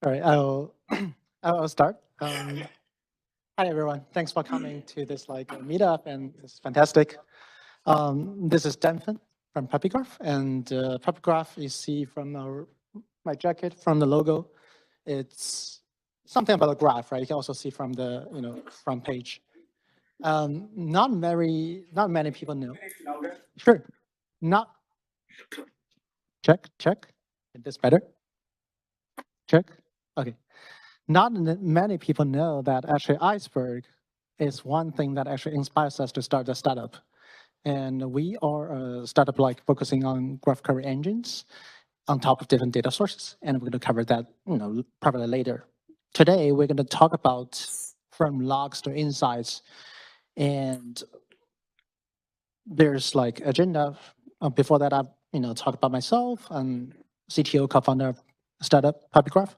All right, I'll start. Hi everyone, thanks for coming to this meetup, and it's fantastic. This is Danfeng from Puppygraph, and Puppygraph you see from my jacket, from the logo, it's something about a graph, right? You can also see from the front page. Not many people know. Sure, not check. Is this better? Check. Okay. Not many people know that actually Iceberg is one thing that actually inspires us to start a startup. And we are a startup focusing on graph query engines on top of different data sources. And we're going to cover that, probably later. Today, we're going to talk about from logs to insights. And there's agenda. Before that, I've, talked about myself and CTO, co-founder of startup Puppygraph.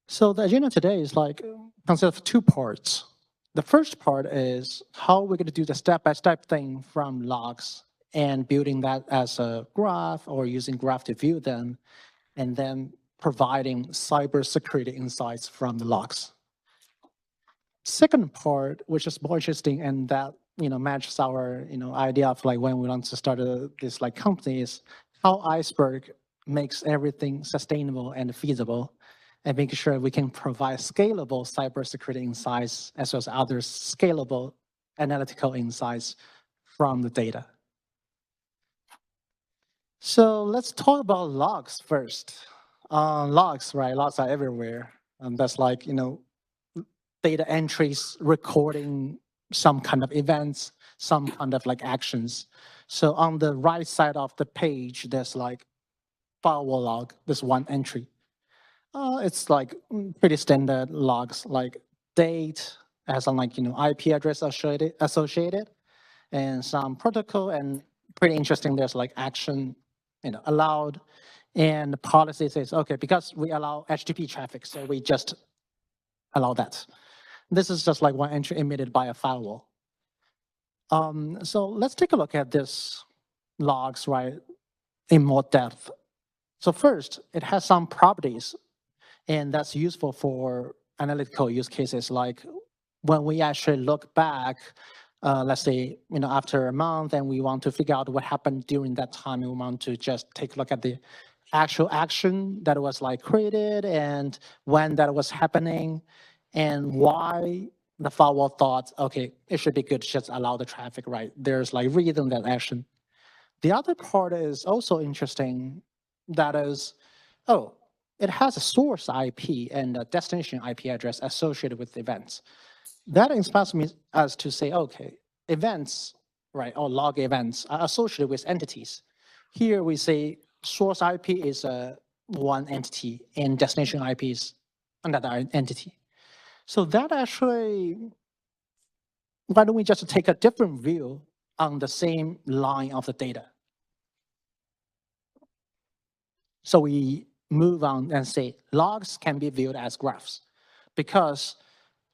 So the agenda today is consists of two parts. The first part is how we're going to do the step-by-step thing from logs and building that as a graph or using graph to view them, and then providing cybersecurity insights from the logs. Second part, which is more interesting and that matches our idea of when we want to start this company, is how Iceberg makes everything sustainable and feasible, and making sure we can provide scalable cybersecurity insights as well as other scalable analytical insights from the data. So let's talk about logs first. Logs, right? Logs are everywhere. That's data entries recording some kind of events, some kind of actions. So on the right side of the page, there's firewall log, this one entry. It's pretty standard logs, like date, has some IP address associated, and some protocol, and pretty interesting. There's action, allowed, and the policy says okay, because we allow HTTP traffic, so we just allow that. This is just one entry emitted by a firewall. So let's take a look at this logs in more depth. So first, it has some properties. And that's useful for analytical use cases, like when we actually look back, let's say, after a month, and we want to figure out what happened during that time. We want to just take a look at the actual action that was created and when that was happening and why the firewall thought, okay, it should be good to just allow the traffic, right? There's reason that action. The other part is also interesting. That is, oh, it has a source IP and a destination IP address associated with events. That inspires us to say, okay, events, right, or log events are associated with entities. Here we say source IP is one entity and destination IP is another entity. So that actually, why don't we just take a different view on the same line of the data? So we move on and say logs can be viewed as graphs because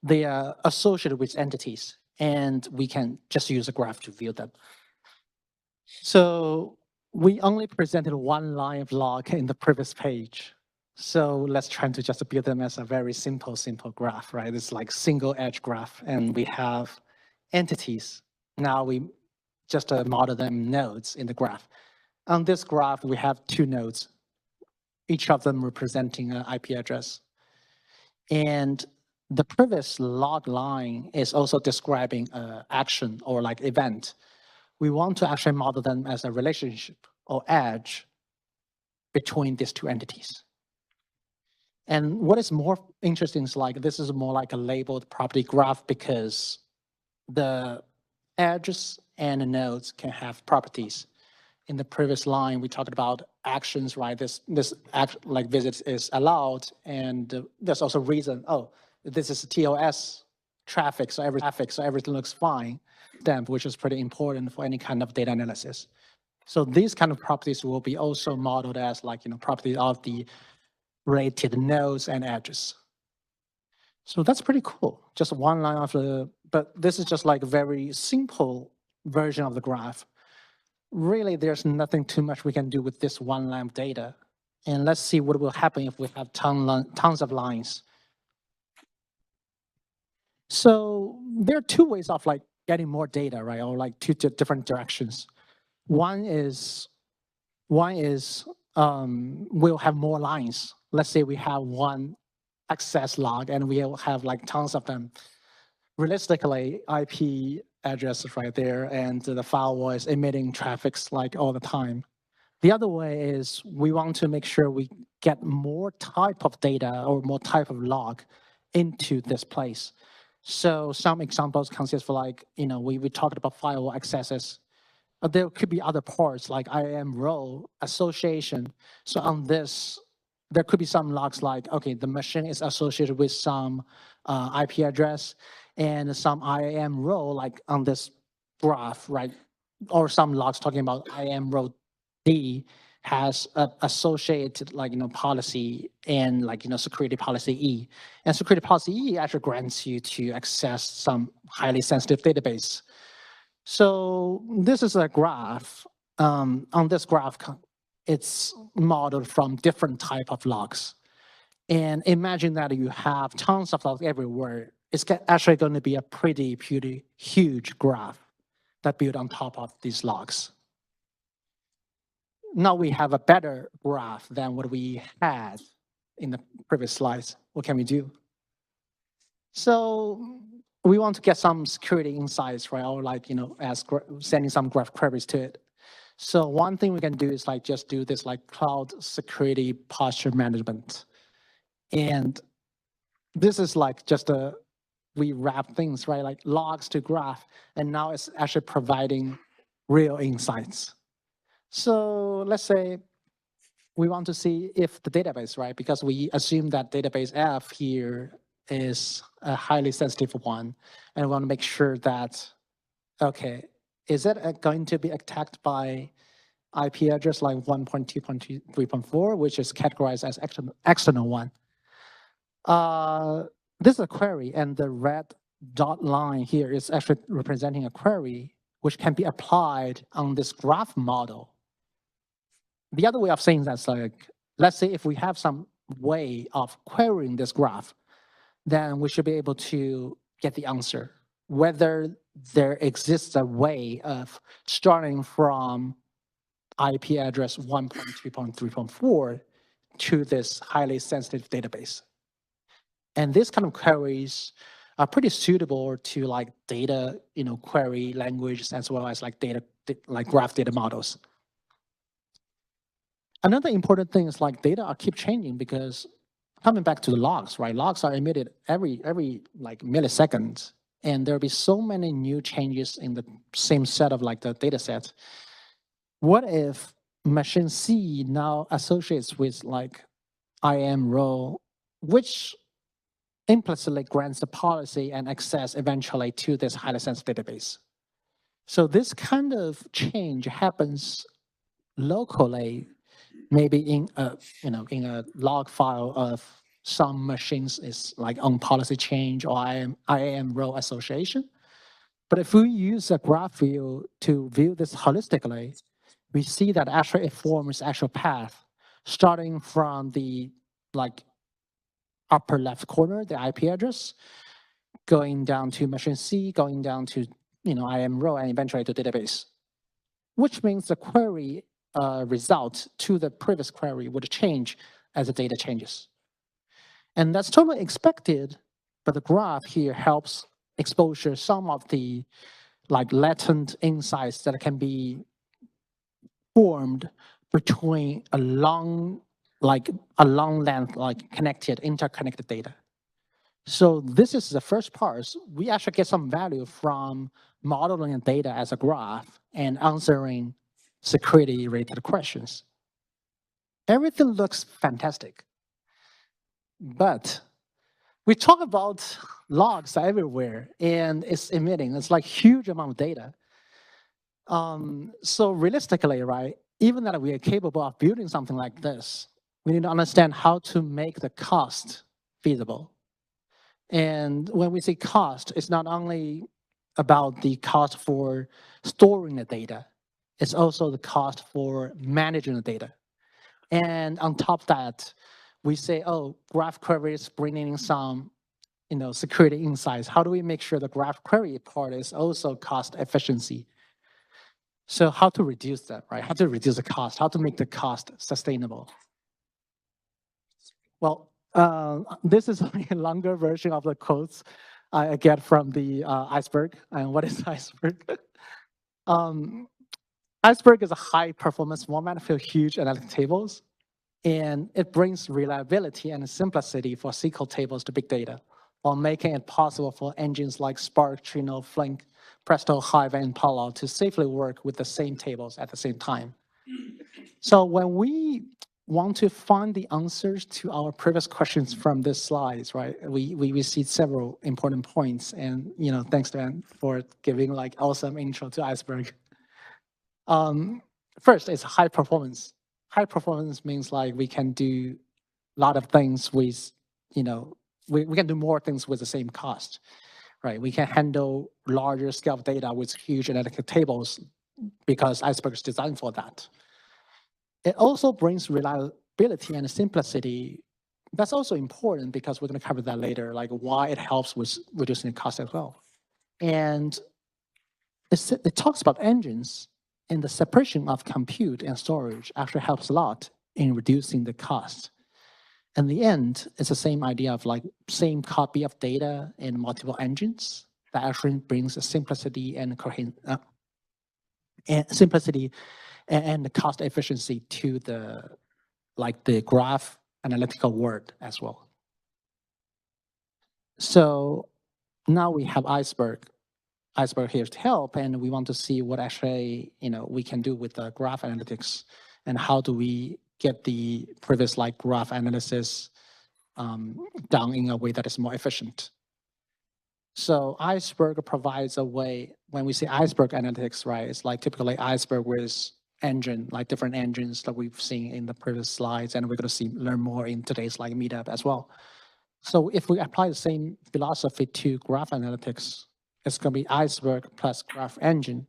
they are associated with entities, and we can just use a graph to view them. So we only presented one line of log in the previous page. So let's try to just build them as a very simple graph, right? It's single edge graph, and we have entities. Now we just model them nodes in the graph. On this graph, we have two nodes, each of them representing an IP address. And the previous log line is also describing an action or event. We want to actually model them as a relationship or edge between these two entities. And what is more interesting is this is more like a labeled property graph, because the edges and the nodes can have properties. In the previous line, we talked about actions, right? This act, visits is allowed, and there's also reason. Oh, this is TOS traffic, so everything looks fine. Stamp, which is pretty important for any kind of data analysis. So these kind of properties will be also modeled as properties of the related nodes and edges. So that's pretty cool. Just one line of the, but this is just a very simple version of the graph. Really, there's nothing too much we can do with this one line of data. And let's see what will happen if we have tons of lines. So there are two ways of like getting more data, right? Or like two different directions. One is we'll have more lines. Let's say we have one access log and we'll have like tons of them. Realistically, IP address is right there and the firewall is emitting traffics like all the time. The other way is we want to make sure we get more type of data or more type of log into this place. So some examples consist for like, we talked about firewall accesses. There could be other parts like IAM role, association. So on this, there could be some logs like, okay, the machine is associated with some IP address and some IAM role like on this graph, right? Or some logs talking about IAM role D has associated like, policy and like, security policy E. And security policy E actually grants you to access some highly sensitive database. So this is a graph. On this graph, it's modeled from different type of logs. And imagine that you have tons of logs everywhere. It's actually going to be a pretty huge graph that built on top of these logs. Now we have a better graph than what we had in the previous slides. What can we do? So we want to get some security insights, right? Or like, sending some graph queries to it. So one thing we can do is like just do this like cloud security posture management. And this is like just we wrap things, right? Like logs to graph, and now it's actually providing real insights. So let's say we want to see if the database, right? Because we assume that database F here is a highly sensitive one. And we want to make sure that, okay, is it going to be attacked by IP address like 1.2.3.4, which is categorized as external one? This is a query, and the red dot line here is actually representing a query which can be applied on this graph model. The other way of saying that's like, let's say if we have some way of querying this graph, then we should be able to get the answer, whether there exists a way of starting from IP address 1.2.3.4 to this highly sensitive database. And these kind of queries are pretty suitable to like data, query languages as well as like like graph data models. Another important thing is like data are keep changing because coming back to the logs, right? Logs are emitted every like millisecond, and there'll be so many new changes in the same set of like the data set. What if machine C now associates with like IAM role, which implicitly grants the policy and access eventually to this highly sensitive database? So this kind of change happens locally, maybe in a in a log file of some machines is like on policy change or IAM role association. But if we use a graph view to view this holistically, we see that actually it forms actual path starting from the like upper left corner, the IP address, going down to machine C, going down to IAM role, and eventually to database, which means the query result to the previous query would change as the data changes. And that's totally expected, but the graph here helps exposure some of the like latent insights that can be formed between a long length, like interconnected data. So this is the first part. We actually get some value from modeling the data as a graph and answering security-related questions. Everything looks fantastic. But we talk about logs everywhere, and it's emitting. It's like huge amount of data. So realistically, right, even that we are capable of building something like this, we need to understand how to make the cost feasible. And when we say cost, it's not only about the cost for storing the data, it's also the cost for managing the data. And on top of that, we say, oh, graph queries bringing some security insights. How do we make sure the graph query part is also cost efficiency? So how to reduce that, right? How to reduce the cost, how to make the cost sustainable? Well, this is a longer version of the quotes I get from the Iceberg. And what is Iceberg? um, Iceberg is a high performance format for huge analytic tables, and it brings reliability and simplicity for SQL tables to big data, while making it possible for engines like Spark, Trino, Flink, Presto, Hive, and Palo to safely work with the same tables at the same time. So when we want to find the answers to our previous questions from these slides, right? We see several important points, and thanks Dan for giving like awesome intro to Iceberg. First, it's high performance. High performance means like we can do a lot of things with, we can do more things with the same cost, right? We can handle larger scale of data with huge analytical tables because Iceberg is designed for that. It also brings reliability and simplicity. That's also important because we're going to cover that later, like why it helps with reducing the cost as well. And it talks about engines, and the separation of compute and storage actually helps a lot in reducing the cost. In the end, it's the same idea of like same copy of data in multiple engines that actually brings a simplicity and simplicity and the cost efficiency to the graph analytical world as well. So now we have Iceberg here to help, and we want to see what actually we can do with the graph analytics, and how do we get the previous like graph analysis done in a way that is more efficient. So Iceberg provides a way. When we say Iceberg analytics, right, it's like typically Iceberg with engine, like different engines that we've seen in the previous slides, and we're going to learn more in today's like meetup as well. So if we apply the same philosophy to graph analytics, it's going to be Iceberg plus graph engine,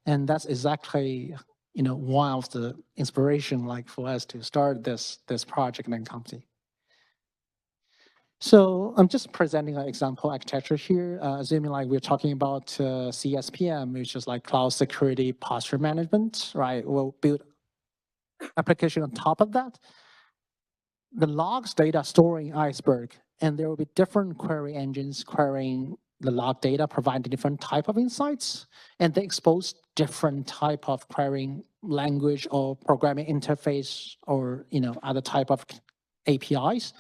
and that's exactly one of the inspiration like for us to start this project and company. So I'm just presenting an example architecture here, assuming like we're talking about CSPM, which is like cloud security posture management, right? We'll build application on top of that. The logs data storing Iceberg, and there will be different query engines querying the log data, providing different type of insights, and they expose different type of querying language or programming interface or other type of APIs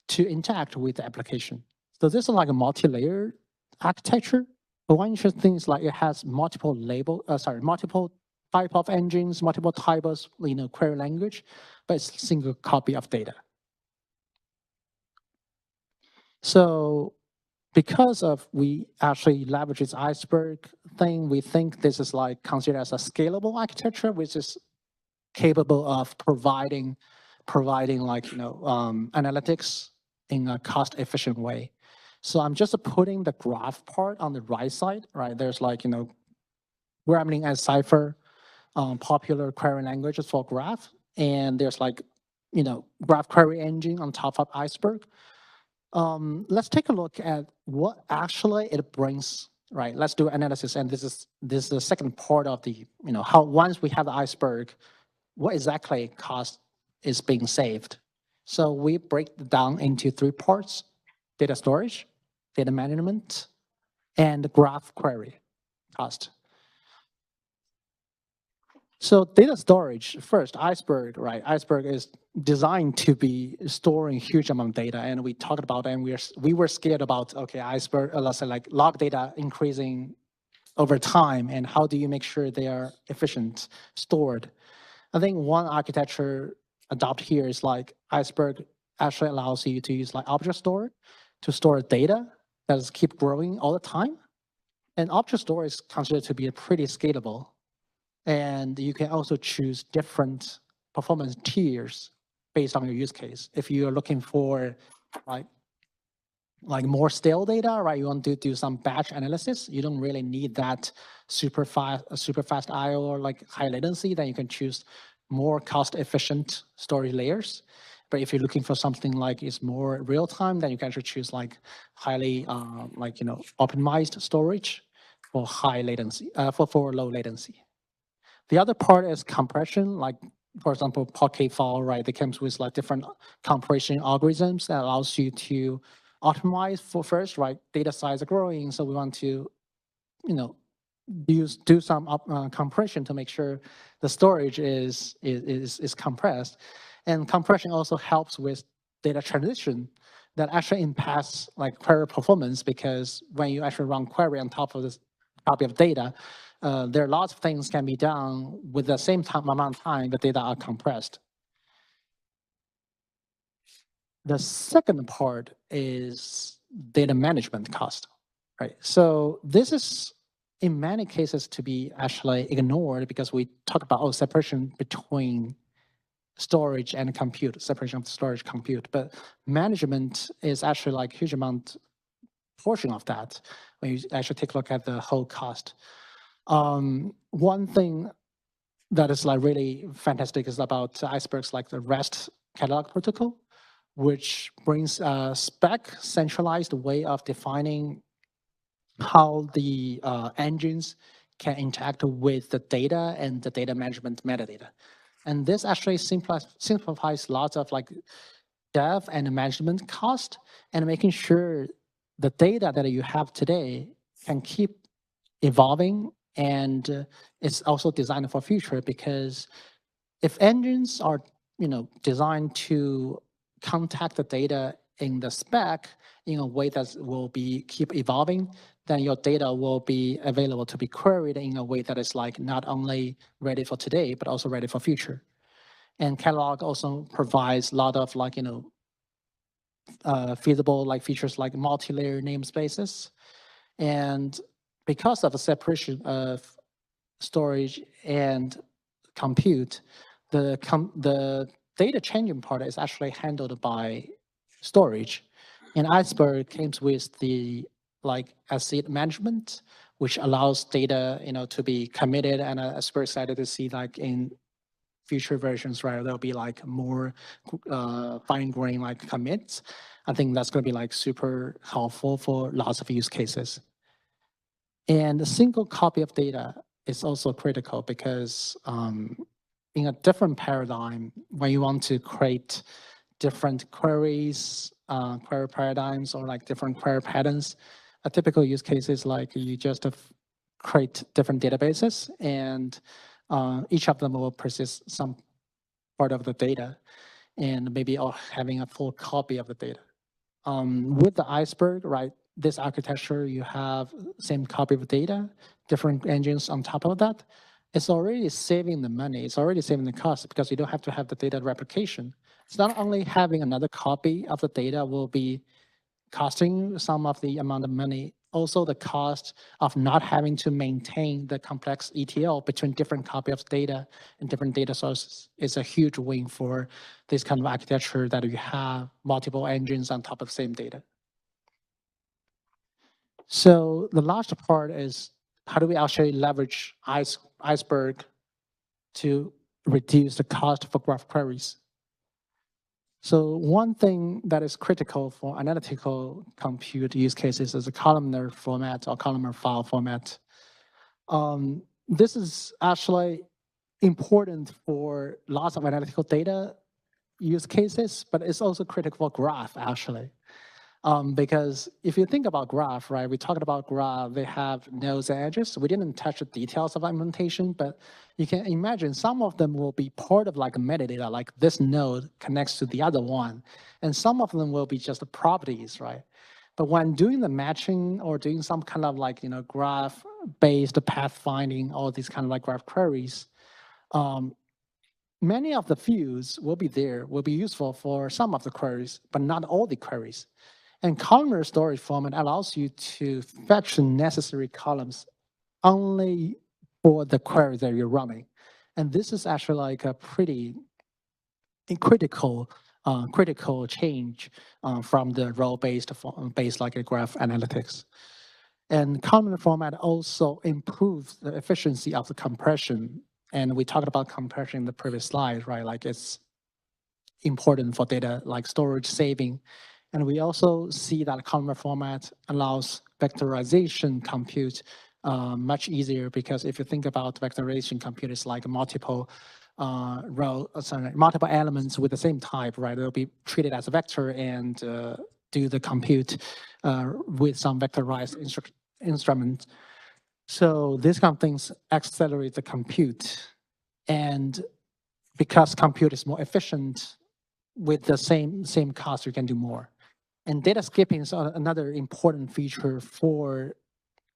to interact with the application. So this is like a multi-layer architecture. But one interesting thing is like it has multiple multiple type of engines, multiple types of query language, but it's a single copy of data. So because of we actually leverage this Iceberg thing, we think this is like considered as a scalable architecture, which is capable of providing like analytics in a cost-efficient way. So I'm just putting the graph part on the right side, right? There's like Gremlin and Cypher, popular query languages for graph, and there's like graph query engine on top of Iceberg. Let's take a look at what actually it brings. Right, let's do analysis, and this is the second part of the how once we have the Iceberg, what exactly cost is being saved. So we break it down into three parts: data storage, data management, and graph query cost. So data storage, first, Iceberg, right? Iceberg is designed to be storing huge amount of data, and we talked about, and we were scared about, okay, Iceberg, let's say like log data increasing over time, and how do you make sure they are efficient, stored? I think one architecture adopted here is like Iceberg actually allows you to use like object store to store data that is keep growing all the time, and object store is considered to be pretty scalable. And you can also choose different performance tiers based on your use case. If you're looking for like more stale data, right? You want to do some batch analysis. You don't really need that super fast I/O or like high latency. Then you can choose more cost-efficient storage layers. But if you're looking for something like is more real-time, then you can actually choose like highly optimized storage for high latency, for low latency. The other part is compression, like for example, Pocket file, right? That comes with like different compression algorithms that allows you to optimize for first, right? Data size are growing, so we want to, do some compression to make sure the storage is compressed, and compression also helps with data transition that actually impacts like query performance, because when you actually run query on top of this copy of data, there are lots of things can be done with the same amount of time the data are compressed. The second part is data management cost, right? So this is in many cases to be actually ignored because we talk about separation between storage and compute, separation of storage compute, but management is actually like huge amount portion of that when you actually take a look at the whole cost. One thing that is like really fantastic is about Iceberg's like the REST catalog protocol, which brings a spec centralized way of defining how the engines can interact with the data and the data management metadata. And this actually simplifies lots of like dev and management cost, and making sure the data that you have today can keep evolving, and it's also designed for future, because if engines are designed to contact the data in the spec in a way that will be keep evolving, then your data will be available to be queried in a way that is like not only ready for today but also ready for future. And catalog also provides a lot of like feasible like features like multi-layer namespaces, and because of the separation of storage and compute, the data changing part is actually handled by storage. And Iceberg comes with the like asset management, which allows data to be committed, and I'm super excited to see like in future versions, right, there'll be like more fine grain like commits. I think that's going to be like super helpful for lots of use cases. And a single copy of data is also critical because in a different paradigm, when you want to create different queries, query paradigms, or like different query patterns, a typical use case is like you just create different databases, and each of them will persist some part of the data, and maybe having a full copy of the data. With the Iceberg, right, this architecture, you have same copy of data, different engines on top of that. It's already saving the money. It's already saving the cost because you don't have to have the data replication. It's not only having another copy of the data will be costing some of the amount of money, also the cost of not having to maintain the complex ETL between different copies of data and different data sources is a huge win for this kind of architecture that you have multiple engines on top of the same data. So the last part is how do we actually leverage Iceberg to reduce the cost for graph queries? So one thing that is critical for analytical compute use cases is a columnar format or columnar file format. This is actually important for lots of analytical data use cases, but it's also critical for graph actually. Because if you think about graph, right, we talked about graph, they have nodes and edges. We didn't touch the details of implementation, but you can imagine some of them will be part of like a metadata, like this node connects to the other one. And some of them will be just the properties, right? But when doing the matching or doing some kind of like, graph-based path finding, all these kind of like graph queries, many of the fields will be there, will be useful for some of the queries, but not all the queries. And columnar storage format allows you to fetch the necessary columns only for the query that you're running. And this is actually like a pretty critical change from the role-based like a graph analytics. And columnar format also improves the efficiency of the compression And we talked about compression in the previous slide, right? Like it's important for data like storage saving. And we also see that common format allows vectorization compute much easier, because if you think about vectorization compute, it's like multiple multiple elements with the same type, right? They'll be treated as a vector and do the compute with some vectorized instrument. So these kind of things accelerate the compute. And because compute is more efficient, with the same cost, you can do more. And data skipping is another important feature for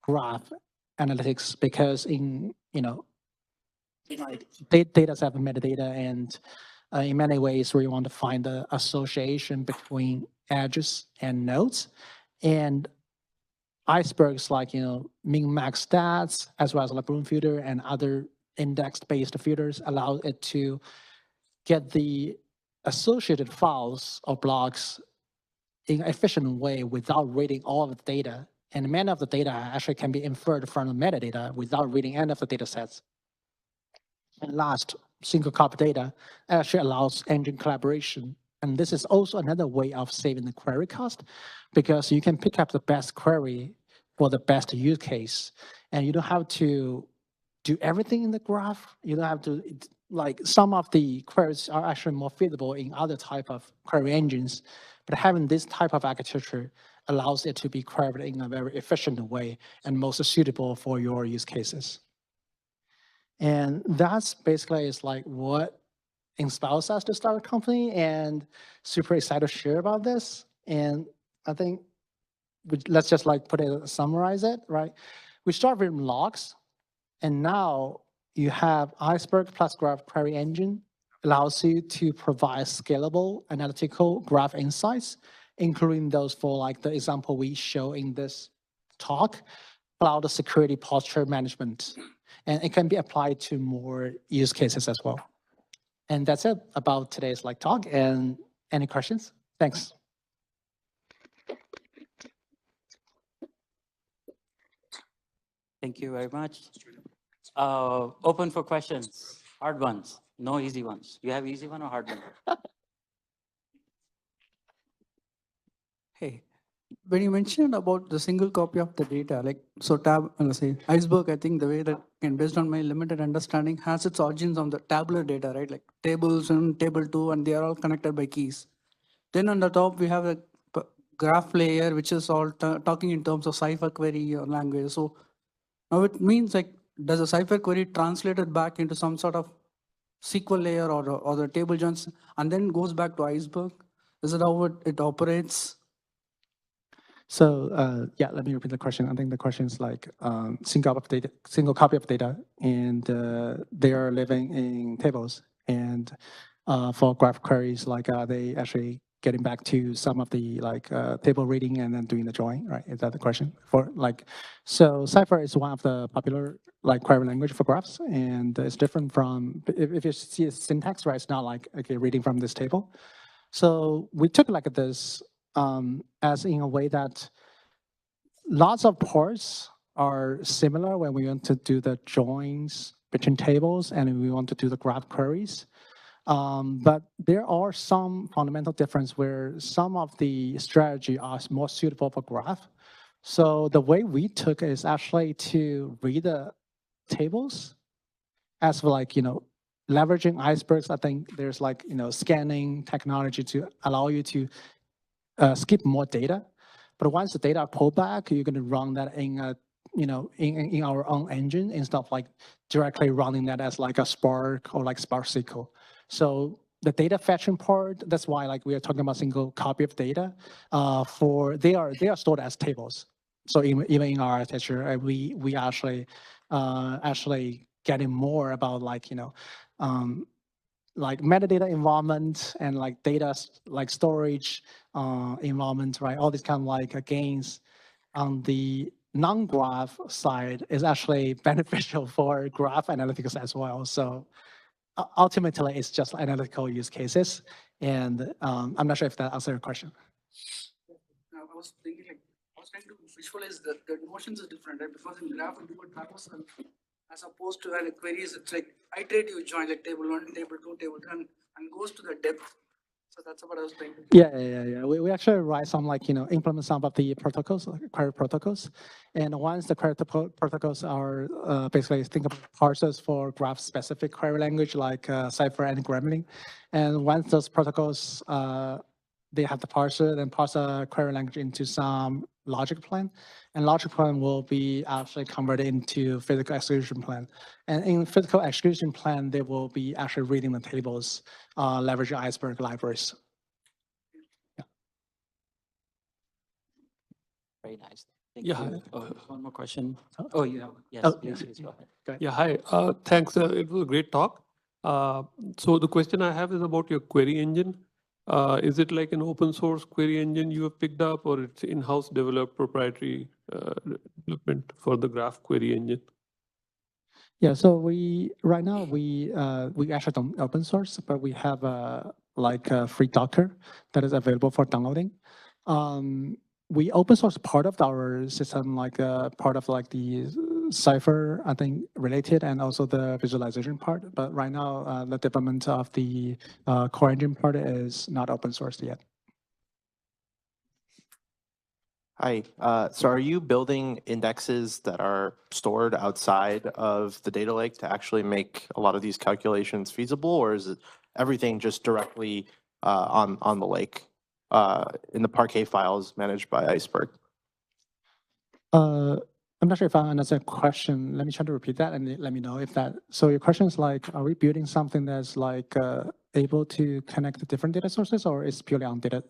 graph analytics, because in like data have metadata, and in many ways where you want to find the association between edges and nodes. And icebergs like min max stats, as well as like Bloom filter and other indexed based filters, allow it to get the associated files or blocks in an efficient way without reading all of the data. And many of the data actually can be inferred from the metadata without reading any of the data sets. And last, single copy data actually allows engine collaboration. And this is also another way of saving the query cost, because you can pick up the best query for the best use case. And you don't have to do everything in the graph. You don't have to, like some of the queries are actually more feasible in other type of query engines. But having this type of architecture allows it to be queried in a very efficient way and most suitable for your use cases. And that's basically is like what inspires us to start a company, and super excited to share about this. And I think let's just like summarize it, right? We start with logs, and now you have Iceberg plus Graph Query Engine allows you to provide scalable analytical graph insights, including those for like the example we show in this talk, cloud security posture management. And it can be applied to more use cases as well. And that's it about today's like talk. And any questions? Thanks. Thank you very much. Open for questions. Hard ones, no easy ones. You have easy one or hard one? Hey, when you mentioned about the single copy of the data, like so let's say Iceberg, I think the way that can, based on my limited understanding, has its origins on the tabular data, right? Like tables and table 2, and they are all connected by keys. Then on the top, we have a graph layer, which is all talking in terms of cipher query or language. So now it means like, does a cipher query translate it back into some sort of SQL layer or the table joins, and then goes back to Iceberg? Is it how it operates? So yeah, let me repeat the question. I think the question is like single copy of data, and they are living in tables. And for graph queries, like are they actually getting back to some of the like table reading and then doing the join, right? Is that the question? For like, so Cypher is one of the popular like query language for graphs, and it's different from if you see a syntax, right? It's not like okay, reading from this table. So we took like this as in a way that lots of parts are similar when we want to do the joins between tables and we want to do the graph queries. But there are some fundamental difference where some of the strategy are more suitable for graph. So the way we took is actually to read the tables as for like, leveraging icebergs. I think there's like, scanning technology to allow you to skip more data. But once the data are pulled back, you're going to run that in a, in our own engine instead of like directly running that as like a Spark or like Spark SQL. So the data fetching part, that's why like we are talking about single copy of data. They are stored as tables. So even in our architecture, we actually getting more about like like metadata environment and like data like storage environment, right? All these kind of like gains on the non-graph side is actually beneficial for graph analytics as well. So ultimately, it's just analytical use cases. And I'm not sure if that answered your question. I was thinking like, I was trying to visualize the notions is different, right? Because in graph, we do a traversal, as opposed to like queries, it's like iterative join, like table 1, table 2, table 10, and goes to the depth. So that's what I was trying to do. Yeah. We actually write some implement some of the protocols, like query protocols. And once the query protocols are basically think of parsers for graph specific query language like Cypher and Gremlin. And once those protocols, they have the parser, then parse a query language into some logic plan. And logic plan will be actually converted into physical execution plan. And in physical execution plan, they will be actually reading the tables, leveraging Iceberg libraries. Very nice. Thank Yeah, you. hi. One more question. Oh, you have. Yes, Oh, please, yeah. please go ahead. Go ahead. Yeah, hi. Thanks. It was a great talk. So the question I have is about your query engine. Is it like an open source query engine you have picked up, or it's in-house developed proprietary development for the graph query engine? Yeah, so right now we actually don't open source, but we have a free Docker that is available for downloading. We open source part of our system, like part of like the Cypher, I think, related, and also the visualization part. But right now, the development of the core engine part is not open source yet. Hi. So are you building indexes that are stored outside of the data lake to actually make a lot of these calculations feasible, or is it everything just directly on the lake in the Parquet files managed by Iceberg? I'm not sure if I understand the question. Let me try to repeat that and let me know if that. So your question is like, are we building something that's like able to connect the different data sources, or is purely on data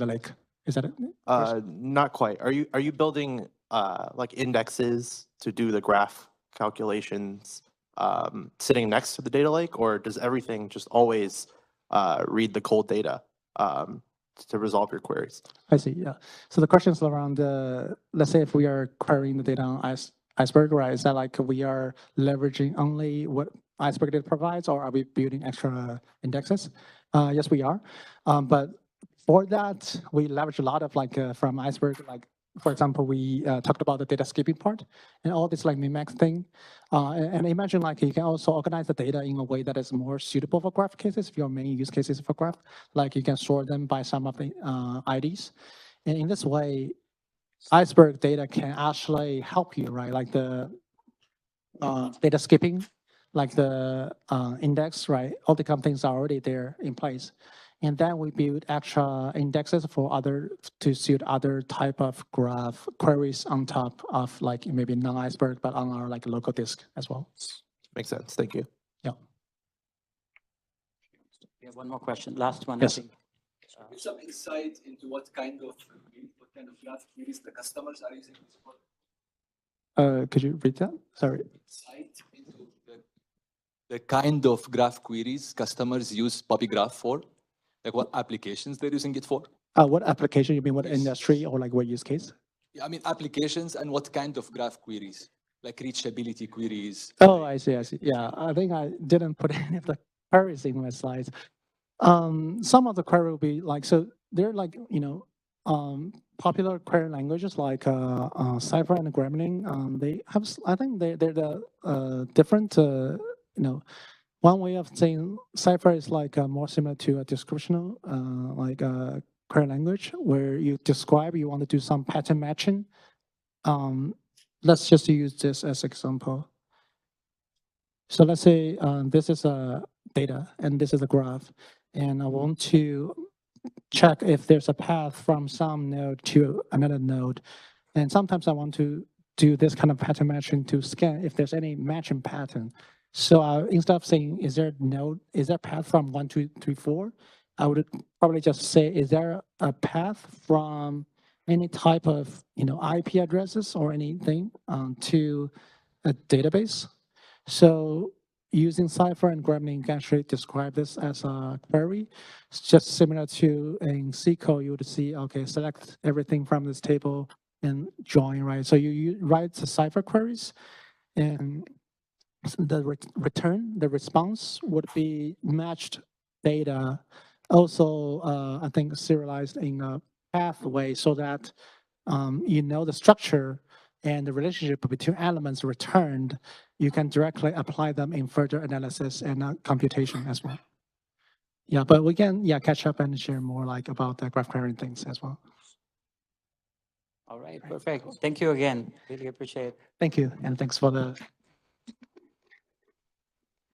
lake? Is that it? Not quite. Are you building like indexes to do the graph calculations sitting next to the data lake, or does everything just always read the cold data to resolve your queries? I see. Yeah. So the question is around let's say if we are querying the data on Iceberg, right? Is that like we are leveraging only what Iceberg data provides, or are we building extra indexes? Yes, we are. But for that, we leverage a lot of from Iceberg, like for example, we talked about the data skipping part and all this like Mimax thing. And imagine like you can also organize the data in a way that is more suitable for graph cases, if your main use cases for graph, like you can sort them by some of the IDs. And in this way, Iceberg data can actually help you, right? Like the data skipping, like the index, right? All the things are already there in place. And then we build extra indexes for to suit other type of graph queries on top of like maybe non-Iceberg, but on our like local disk as well. Makes sense. Thank you. Yeah. We have one more question. Last one, Yes. I think. Give some insight into what kind of graph queries the customers are using to support. Could you repeat that? Sorry. Insight into the kind of graph queries customers use PuppyGraph for, like what applications they're using it for. What application you mean? What industry or like what use case? Yeah, I mean applications and what kind of graph queries, like reachability queries. Oh, I see. Yeah, I think I didn't put any of the queries in my slides. Some of the query will be like, so they're like, popular query languages like Cypher and Gremlin. They have, I think they're the different, one way of saying Cypher is like more similar to a descriptional, like query language where you describe, you want to do some pattern matching. Let's just use this as example. So let's say this is a data and this is a graph, and I want to check if there's a path from some node to another node. And sometimes I want to do this kind of pattern matching to scan if there's any matching pattern. So instead of saying, is there path from 1, 2, 3, 4? I would probably just say, is there a path from any type of IP addresses or anything to a database? So using Cypher and Gremlin, you can actually describe this as a query. It's just similar to in SQL, you would see, okay, select everything from this table and join, right? So you write the Cypher queries, and the the response would be matched data, also, I think, serialized in a pathway so that you know the structure and the relationship between elements returned, you can directly apply them in further analysis and computation as well. Yeah, but we can catch up and share more like about the graph querying things as well. All right, perfect. Thank you again. Really appreciate it. Thank you, and thanks for the